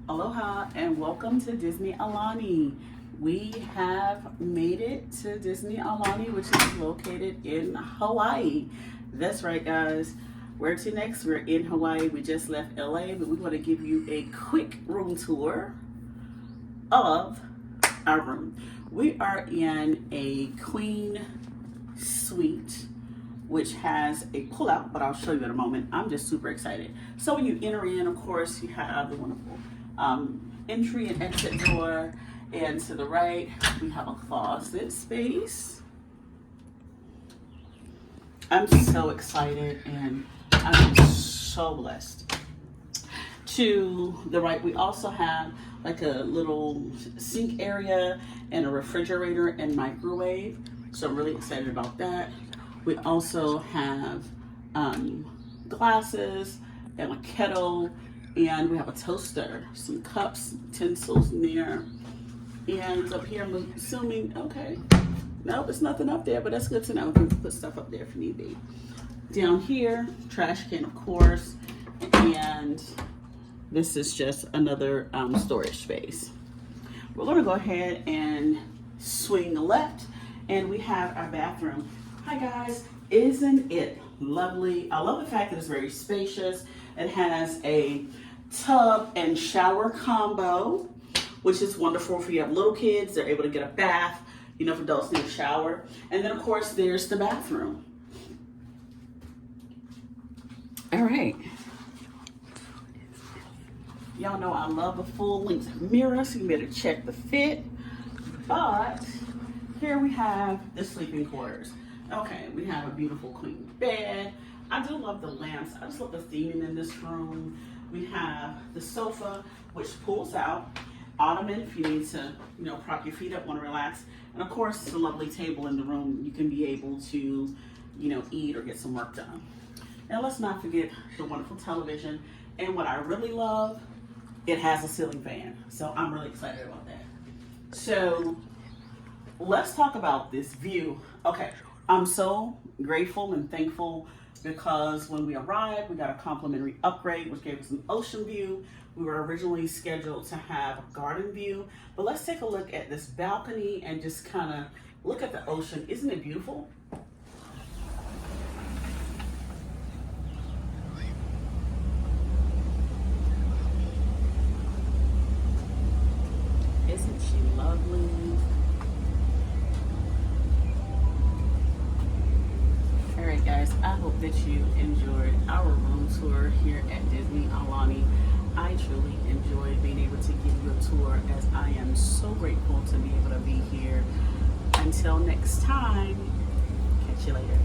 Aloha and welcome to Disney Aulani. We have made it to Disney Aulani, which is located in Hawaii. That's right, guys. Where to next? We're in Hawaii. We just left LA, but we want to give you a quick room tour of our room. We are in a queen suite, which has a pull-out, but I'll show you in a moment. I'm just super excited. So when you enter in, of course, you have the wonderful entry and exit door, and to the right, we have a closet space. I'm so excited and I'm so blessed. To the right, we also have like a little sink area and a refrigerator and microwave. So I'm really excited about that. We also have glasses and a kettle, and we have a toaster, some cups, utensils in there. And up here, I'm assuming, okay, no, there's nothing up there, but that's good to know. We can put stuff up there if need be. Down here, trash can, of course, and this is just another storage space. We're gonna go ahead and swing left, and we have our bathroom. Hi guys, isn't it lovely? I love the fact that it's very spacious. It has a tub and shower combo, which is wonderful if you have little kids. They're able to get a bath, you know, if adults need a shower. And then of course there's the bathroom. All right. Y'all know I love a full length mirror, so you better check the fit. But here we have the sleeping quarters. Okay, we have a beautiful queen bed. I do love the lamps. I just love the theming in this room. We have the sofa, which pulls out. Ottoman, if you need to, you know, prop your feet up, want to relax. And of course, the lovely table in the room. You can be able to, you know, eat or get some work done. Now let's not forget the wonderful television. And what I really love, it has a ceiling fan. So I'm really excited about that. So let's talk about this view. Okay, I'm so grateful and thankful because when we arrived, we got a complimentary upgrade, which gave us an ocean view. We were originally scheduled to have a garden view, but let's take a look at this balcony and just kind of look at the ocean. Isn't it beautiful? Isn't she lovely? Alright guys, I hope that you enjoyed our room tour here at Disney Aulani. I truly enjoyed being able to give you a tour, as I am so grateful to be able to be here. Until next time, catch you later.